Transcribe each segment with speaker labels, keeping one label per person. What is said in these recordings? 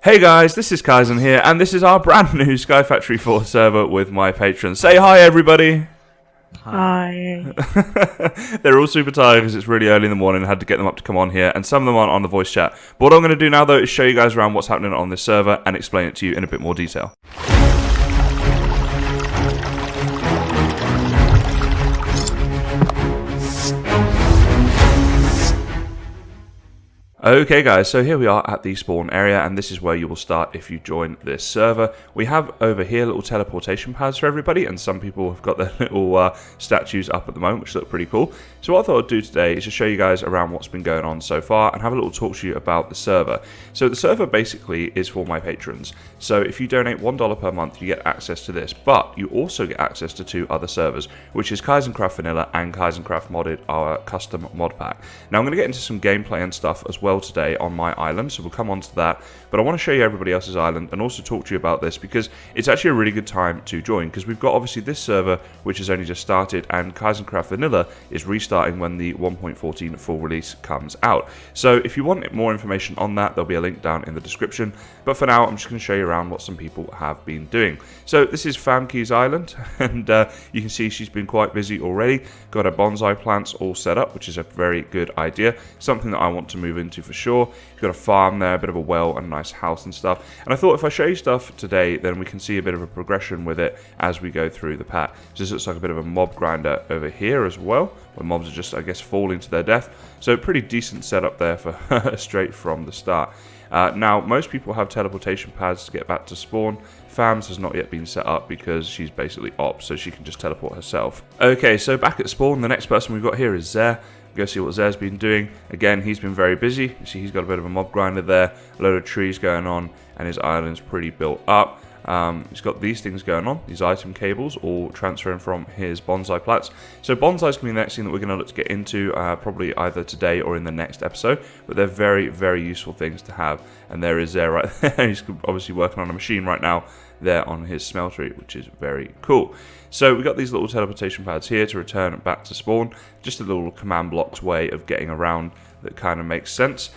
Speaker 1: Hey guys, this is Kysen here, and this is our brand new Sky Factory 4 server with my patrons. Say hi, everybody!
Speaker 2: Hi.
Speaker 1: They're all super tired because it's really early in the morning and had to get them up to come on here, and some of them aren't on the voice chat. But what I'm going to do now, though, is show you guys around what's happening on this server and explain it to you in a bit more detail. Okay guys, so here we are at the spawn area, and this is where you will start if you join this server. We have over here little teleportation pads for everybody, and some people have got their little statues up at the moment, which look pretty cool. So what I thought I'd do today is just show you guys around what's been going on so far and have a little talk to you about the server. So the server basically is for my patrons. So if you donate $1 per month, you get access to this, but you also get access to two other servers, which is Kysencraft Vanilla and Kysencraft Modded, our custom mod pack. Now I'm going to get into some gameplay and stuff as well today on my island, so we'll come on to that, but I want to show you everybody else's island and also talk to you about this because it's actually a really good time to join, because we've got obviously this server which has only just started, and Kysencraft Vanilla is restarting when the 1.14 full release comes out. So if you want more information on that, there'll be a link down in the description, but for now I'm just going to show you around what some people have been doing. So this is Famkey's island, and you can see she's been quite busy already, got her bonsai plants all set up, which is a very good idea, something that I want to move into for sure. You've got a farm there, a bit of a well, and a nice house and stuff. And I thought if I show you stuff today, then we can see a bit of a progression with it as we go through the pack. So this looks like a bit of a mob grinder over here as well, where mobs are just, I guess, falling to their death. So pretty decent setup there for straight from the start. Now, most people have teleportation pads to get back to spawn. Fams has not yet been set up because she's basically ops, so she can just teleport herself. Okay, so back at spawn, the next person we've got here is Zer. Go see what Zer's been doing. Again, he's been very busy. You see he's got a bit of a mob grinder there, a load of trees going on, and his island's pretty built up. He's got these things going on, these item cables, all transferring from his bonsai plants. So bonsai's going to be the next thing that we're going to look to get into, probably either today or in the next episode, but they're very, very useful things to have. And there is Zer right there. He's obviously working on a machine right now there on his smeltery, which is very cool. So we've got these little teleportation pads here to return back to spawn. Just a little command blocks way of getting around that kind of makes sense.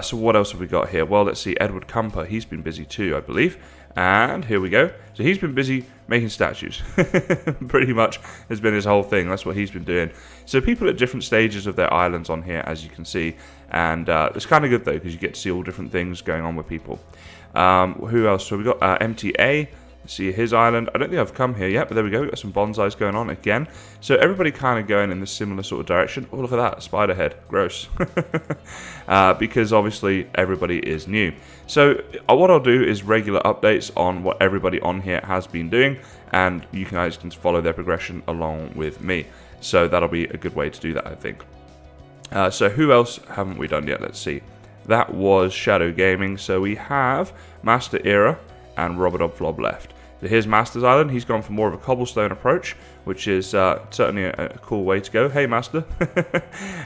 Speaker 1: So what else have we got here? Well, let's see, Edward Cumper, he's been busy too, I believe. And here we go. So he's been busy making statues. Pretty much has been his whole thing. That's what he's been doing. So people at different stages of their islands on here, as you can see. And it's kind of good though, because you get to see all different things going on with people. Who else? So we got MTA. See his island. I don't think I've come here yet, but there we go. We've got some bonsais going on again. So everybody kind of going in this similar sort of direction. Oh, look at that. Spider head. Gross. Because obviously everybody is new. So what I'll do is regular updates on what everybody on here has been doing, and you guys can follow their progression along with me. So that'll be a good way to do that, I think. So who else haven't we done yet? Let's see. That was Shadow Gaming. So we have Master Era and Robert Obflob left. So here's Master's Island. He's gone for more of a cobblestone approach, which is certainly a cool way to go. Hey, Master.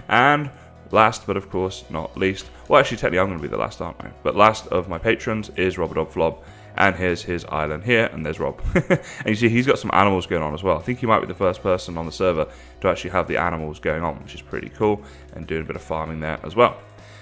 Speaker 1: And last, but of course not least, well, actually technically I'm going to be the last, aren't I? But last of my patrons is Robert Obflob, and here's his island here, and there's Rob. And you see he's got some animals going on as well. I think he might be the first person on the server to actually have the animals going on, which is pretty cool, and doing a bit of farming there as well.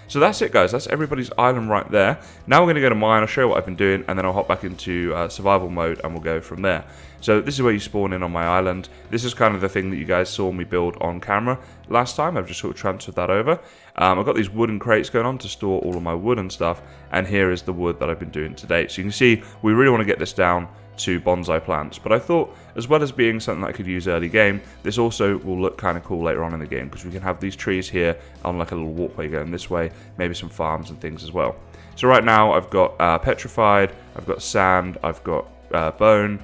Speaker 1: So that's it, guys. That's everybody's island right there. Now we're going to go to mine. I'll show you what I've been doing, and then I'll hop back into survival mode, and we'll go from there. So this is where you spawn in on my island. This is kind of the thing that you guys saw me build on camera last time. I've just sort of transferred that over. I've got these wooden crates going on to store all of my wood and stuff, and here is the wood that I've been doing today. So you can see we really want to get this down to bonsai plants, but I thought as well as being something that I could use early game, this also will look kind of cool later on in the game, because we can have these trees here on like a little walkway going this way, maybe some farms and things as well. So right now I've got petrified, I've got sand, I've got bone,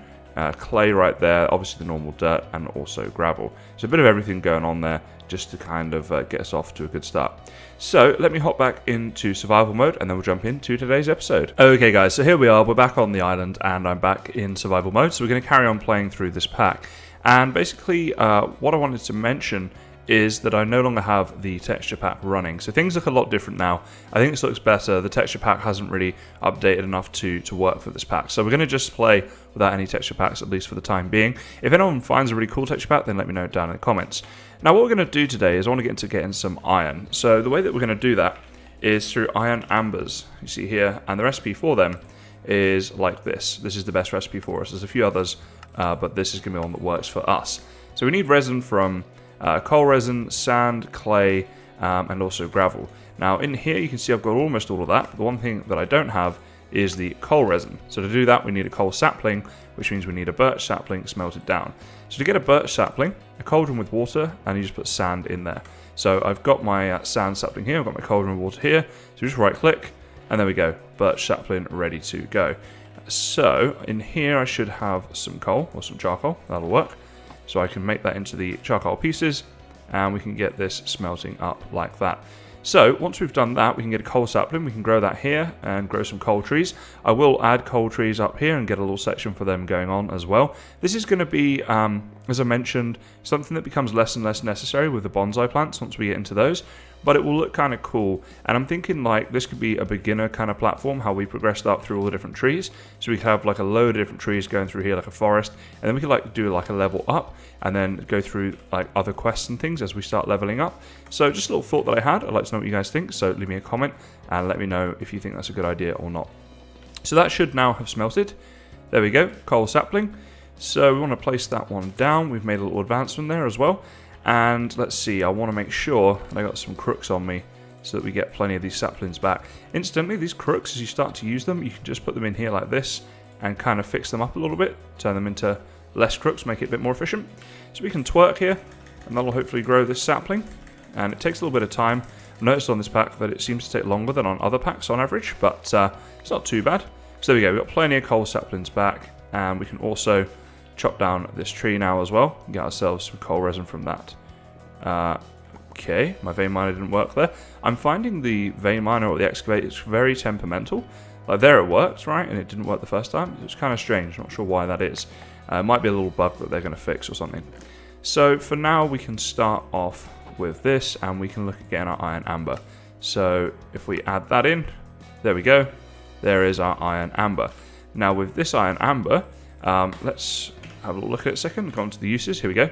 Speaker 1: clay right there, obviously the normal dirt, and also gravel. So a bit of everything going on there just to kind of get us off to a good start. So let me hop back into survival mode, and then we'll jump into today's episode. Okay guys, so here we are, we're back on the island, and I'm back in survival mode, so we're going to carry on playing through this pack. And basically what I wanted to mention is that I no longer have the texture pack running. So things look a lot different now. I think this looks better. The texture pack hasn't really updated enough to work for this pack. So we're going to just play without any texture packs, at least for the time being. If anyone finds a really cool texture pack, then let me know down in the comments. Now what we're going to do today is I want to get into getting some iron. So the way that we're going to do that is through iron ambers, you see here, and the recipe for them is like this. This is the best recipe for us. There's a few others, but this is going to be one that works for us. So we need resin from coal resin, sand, clay, and also gravel. Now in here you can see I've got almost all of that, but the one thing that I don't have is the coal resin. So to do that we need a coal sapling, which means we need a birch sapling smelted down. So to get a birch sapling, a cauldron with water, and you just put sand in there. So I've got my sand sapling here, I've got my cauldron with water here, so just right click, and there we go, birch sapling ready to go. So in here I should have some coal, or some charcoal, that'll work. So I can make that into the charcoal pieces, and we can get this smelting up like that. So once we've done that, we can get a coal sapling, we can grow that here and grow some coal trees. I will add coal trees up here and get a little section for them going on as well. This is going to be, as I mentioned, something that becomes less and less necessary with the bonsai plants once we get into those. But it will look kind of cool, and I'm thinking like this could be a beginner kind of platform, how we progressed up through all the different trees. So we could have like a load of different trees going through here like a forest, and then we could like do like a level up and then go through like other quests and things as we start leveling up. So just a little thought that I had. I'd like to know what you guys think, so leave me a comment and let me know if you think that's a good idea or not. So that should now have smelted. There we go, coal sapling. So we want to place that one down. We've made a little advancement there as well. And let's see, I want to make sure that I got some crooks on me so that we get plenty of these saplings back. Instantly, these crooks, as you start to use them, you can just put them in here like this and kind of fix them up a little bit, turn them into less crooks, make it a bit more efficient. So we can twerk here, and that'll hopefully grow this sapling. And it takes a little bit of time. I've noticed on this pack that it seems to take longer than on other packs on average, but it's not too bad. So there we go, we've got plenty of coal saplings back, and we can also chop down this tree now as well and get ourselves some coal resin from that. Okay, my vein miner didn't work there. I'm finding the vein miner or the excavator is very temperamental. Like there it worked, right, and it didn't work the first time. It's kind of strange, not sure why that is. It might be a little bug that they're going to fix or something. So for now we can start off with this, and we can look at getting our iron amber. So if we add that in, there we go, there is our iron amber. Now with this iron amber, let's have a little look at it a second, go on to the uses, here we go.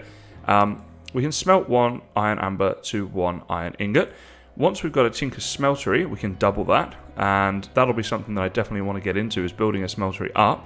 Speaker 1: We can smelt one iron amber to one iron ingot. Once we've got a tinker smeltery, we can double that, and that'll be something that I definitely want to get into, is building a smeltery up.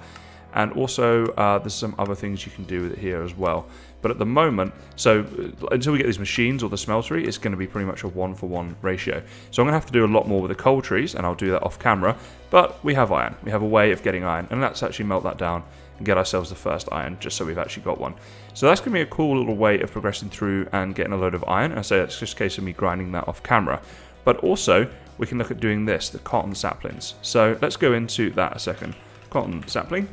Speaker 1: And also there's some other things you can do with it here as well. But at the moment, so until we get these machines or the smeltery, it's going to be pretty much a 1-for-1 ratio. So I'm going to have to do a lot more with the coal trees, and I'll do that off camera. But we have iron. We have a way of getting iron, and let's actually melt that down and get ourselves the first iron, just so we've actually got one. So that's going to be a cool little way of progressing through and getting a load of iron. And I say it's just a case of me grinding that off camera. But also, we can look at doing this, the cotton saplings. So let's go into that a second. Cotton sapling.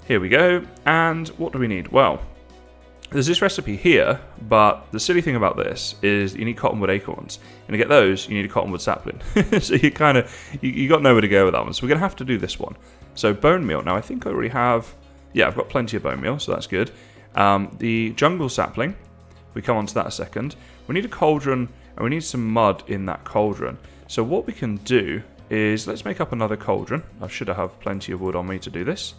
Speaker 1: Here we go. And what do we need? Well, there's this recipe here, but the silly thing about this is you need cottonwood acorns. And to get those, you need a cottonwood sapling. So you kind of, you got nowhere to go with that one. So we're going to have to do this one. So bone meal. Now I think I already have, yeah, I've got plenty of bone meal, so that's good. The jungle sapling, we come on to that a second. We need a cauldron, and we need some mud in that cauldron. So what we can do is, let's make up another cauldron. I should have plenty of wood on me to do this.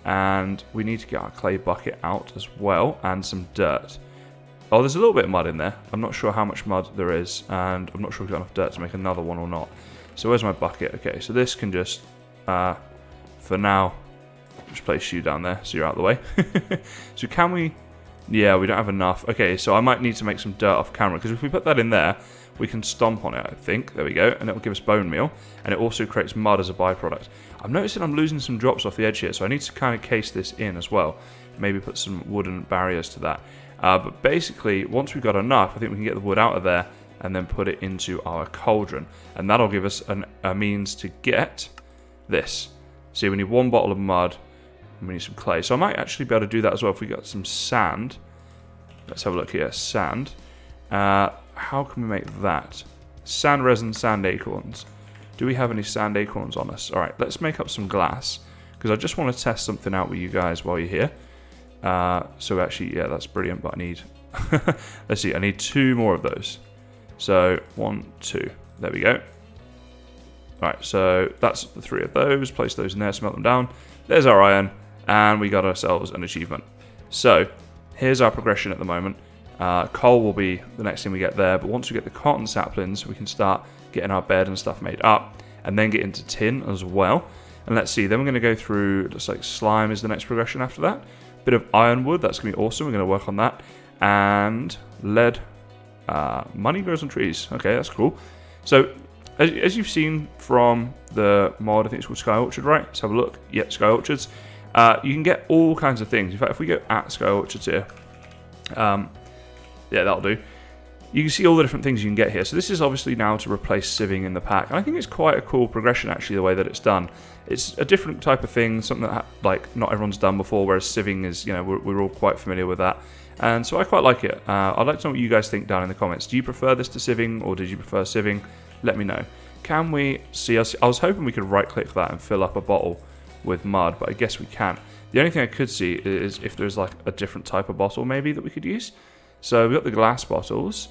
Speaker 1: And we need to get our clay bucket out as well, and some dirt. Oh, there's a little bit of mud in there. I'm not sure how much mud there is, and I'm not sure if we've got enough dirt to make another one or not. So where's my bucket? Okay, so this can just, for now, just place you down there so you're out of the way. So can we... Yeah, we don't have enough. Okay, so I might need to make some dirt off camera, because if we put that in there, we can stomp on it, I think. There we go. And it will give us bone meal, and it also creates mud as a byproduct. I'm noticing I'm losing some drops off the edge here, so I need to kind of case this in as well. Maybe put some wooden barriers to that. But basically, once we've got enough, I think we can get the wood out of there and then put it into our cauldron. And that'll give us a means to get this. See, we need one bottle of mud, and we need some clay. So I might actually be able to do that as well if we got some sand. Let's have a look here. Sand. How can we make that? Sand resin, sand acorns. Do we have any sand acorns on us? Alright, let's make up some glass, because I just want to test something out with you guys while you're here. So actually, yeah, that's brilliant, but I need... let's see, I need 2 more of those. So, 1, 2. There we go. Alright, so that's the 3 of those. Place those in there, smelt them down. There's our iron, and we got ourselves an achievement. So, here's our progression at the moment. Coal will be the next thing we get there, but once we get the cotton saplings, we can start getting our bed and stuff made up, and then get into tin as well. And let's see, then we're going to go through, looks like slime is the next progression after that. Bit of ironwood, that's going to be awesome, we're going to work on that. And lead, money grows on trees, okay, that's cool. So, as you've seen from the mod, I think it's called Sky Orchard, right? Let's have a look. Yep, Sky Orchards. You can get all kinds of things. In fact, if we go at Sky Orchards here, yeah, that'll do. You can see all the different things you can get here. So this is obviously now to replace sieving in the pack. And I think it's quite a cool progression, actually, the way that it's done. It's a different type of thing, something that like not everyone's done before, whereas sieving is, you know, we're all quite familiar with that. And so I quite like it. I'd like to know what you guys think down in the comments. Do you prefer this to sieving, or did you prefer sieving? Let me know. Can we see us? I was hoping we could right-click that and fill up a bottle with mud, but I guess we can't. The only thing I could see is if there's like a different type of bottle maybe that we could use. So we've got the glass bottles,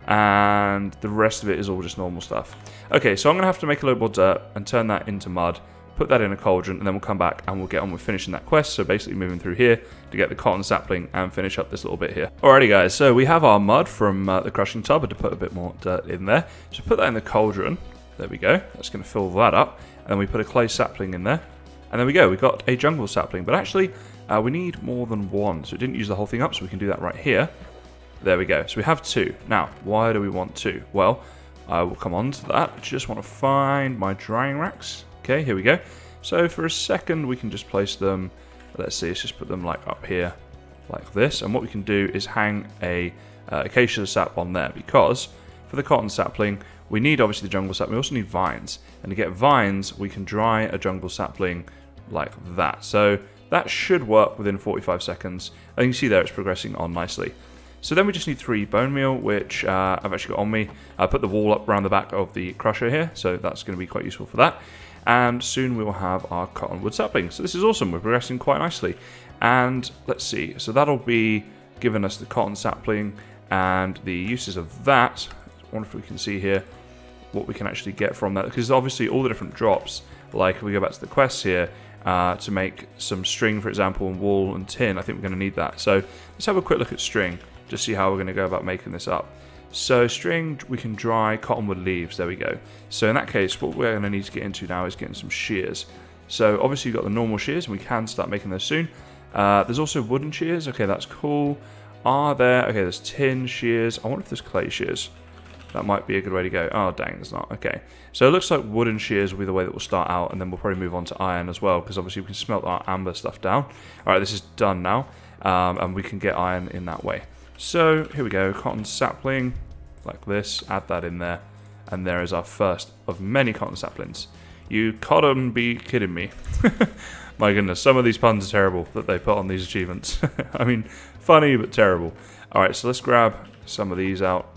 Speaker 1: and the rest of it is all just normal stuff. Okay, so I'm going to have to make a little more dirt and turn that into mud, put that in a cauldron, and then we'll come back and we'll get on with finishing that quest. So basically moving through here to get the cotton sapling and finish up this little bit here. Alrighty guys, so we have our mud from the crushing tub, to put a bit more dirt in there. So put that in the cauldron, there we go, that's going to fill that up, and then we put a clay sapling in there. And there we go, we got a jungle sapling, but actually we need more than one, so it didn't use the whole thing up, so we can do that right here. There we go, so we have two. Now, why do we want two? Well, I will come on to that. I just want to find my drying racks. Okay, here we go. So for a second, we can just place them, let's see, let's just put them like up here, like this. And what we can do is hang a acacia sap on there, because for the cotton sapling, we need obviously the jungle sapling, we also need vines. And to get vines, we can dry a jungle sapling like that. So that should work within 45 seconds. And you can see there it's progressing on nicely. So then we just need 3 bone meal, which I've actually got on me. I put the wall up around the back of the crusher here, so that's going to be quite useful for that. And soon we will have our cottonwood sapling. So this is awesome, we're progressing quite nicely. And let's see, so that'll be giving us the cotton sapling and the uses of that. I wonder if we can see here what we can actually get from that, because obviously all the different drops, like if we go back to the quests here, to make some string, for example, and wool and tin, I think we're going to need that. So let's have a quick look at string. Just see how we're going to go about making this up. So string, we can dry cottonwood leaves, there we go. So in that case, what we're going to need to get into now is getting some shears. So obviously you've got the normal shears, and we can start making those soon. There's also wooden shears, okay, that's cool. Okay, there's tin shears. I wonder if there's clay shears. That might be a good way to go. Oh, dang, there's not. Okay. So it looks like wooden shears will be the way that we'll start out, and then we'll probably move on to iron as well, because obviously we can smelt our amber stuff down. Alright, this is done now, and we can get iron in that way. So here we go, cotton sapling, like this, add that in there, and there is our first of many cotton saplings. You cotton be kidding me. My goodness, some of these puns are terrible that they put on these achievements. I mean, funny but terrible. Alright, so let's grab some of these out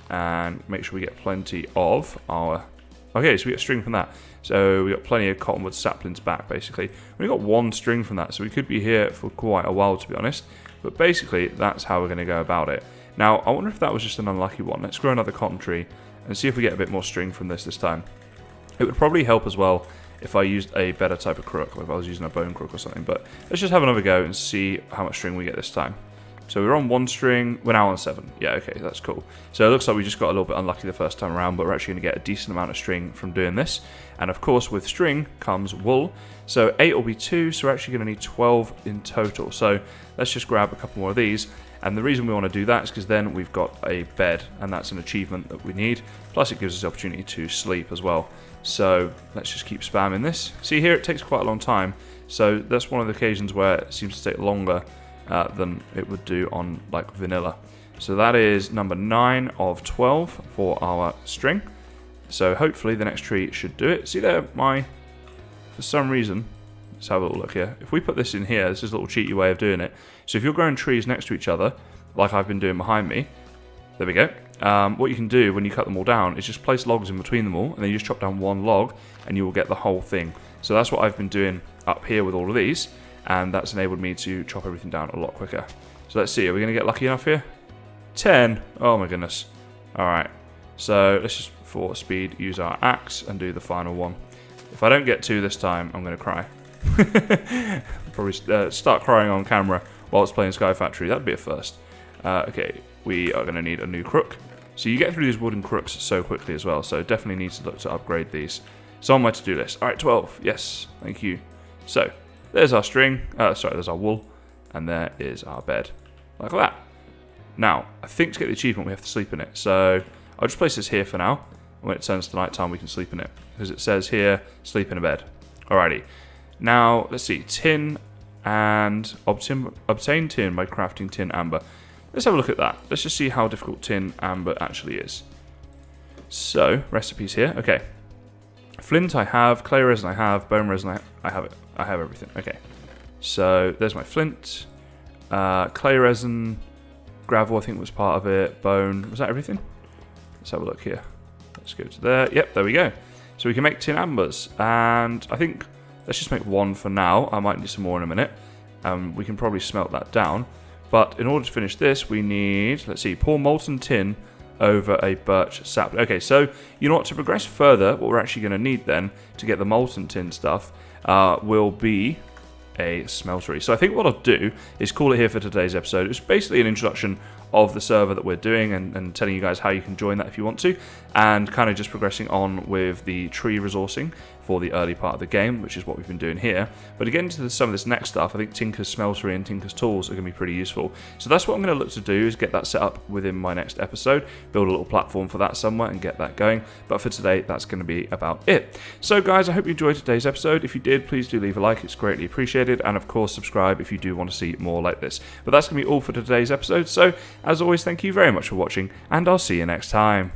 Speaker 1: and make sure we get plenty of our... Okay, so we get string from that. So we got plenty of cottonwood saplings back, basically. We got 1 string from that, so we could be here for quite a while, to be honest. But basically, that's how we're going to go about it. Now, I wonder if that was just an unlucky one. Let's grow another cotton tree and see if we get a bit more string from this time. It would probably help as well if I used a better type of crook, like if I was using a bone crook or something. But let's just have another go and see how much string we get this time. So we're on 1 string, we're now on 7. Yeah, okay, that's cool. So it looks like we just got a little bit unlucky the first time around, but we're actually going to get a decent amount of string from doing this. And of course, with string comes wool. So 8 will be 2, so we're actually going to need 12 in total. So let's just grab a couple more of these. And the reason we want to do that is because then we've got a bed, and that's an achievement that we need. Plus it gives us the opportunity to sleep as well. So let's just keep spamming this. See here, it takes quite a long time. So that's one of the occasions where it seems to take longer than it would do on like vanilla. So that is number 9 of 12 for our string. So hopefully the next tree should do it. See there, for some reason, let's have a little look here. If we put this in here, this is a little cheaty way of doing it. So if you're growing trees next to each other, like I've been doing behind me, there we go. What you can do when you cut them all down is just place logs in between them all, and then you just chop down 1 log, and you will get the whole thing. So that's what I've been doing up here with all of these, and that's enabled me to chop everything down a lot quicker. So let's see, are we going to get lucky enough here? 10! Oh my goodness. Alright, so let's just, for speed, use our axe and do the final one. If I don't get 2 this time, I'm going to cry. Probably start crying on camera while it's playing Sky Factory. That'd be a first. Okay, we are going to need a new crook. So you get through these wooden crooks so quickly as well, so definitely need to look to upgrade these. It's on my to-do list. Alright, 12. Yes, thank you. So, there's our string. There's our wool. And there is our bed. Like that. Now, I think to get the achievement we have to sleep in it. So, I'll just place this here for now. When it turns to night time, we can sleep in it. Because it says here, sleep in a bed. Alrighty. Now, let's see. Tin and obtain tin by crafting tin amber. Let's have a look at that. Let's just see how difficult tin amber actually is. So, recipes here. Okay. Flint I have, clay resin I have, bone resin I have it. I have everything. Okay. So, there's my flint. Clay resin, gravel I think was part of it, bone. Was that everything? Let's have a look here. Let's go to there. Yep, there we go. So we can make tin ambers. And I think, let's just make one for now. I might need some more in a minute. We can probably smelt that down. But in order to finish this, we need, let's see, pour molten tin over a birch sapling. Okay, so you know what? To progress further, what we're actually going to need then to get the molten tin stuff will be a smeltery. So I think what I'll do is call it here for today's episode. It's basically an introduction of the server that we're doing and telling you guys how you can join that if you want to, and kind of just progressing on with the tree resourcing for the early part of the game, which is what we've been doing here. But to get into some of this next stuff, I think Tinker's Smeltery and Tinker's Tools are going to be pretty useful. So that's what I'm going to look to do, is get that set up within my next episode, build a little platform for that somewhere and get that going. But for today, that's going to be about it. So guys, I hope you enjoyed today's episode. If you did, please do leave a like, it's greatly appreciated. And of course, subscribe if you do want to see more like this. But that's going to be all for today's episode. So as always, thank you very much for watching, and I'll see you next time.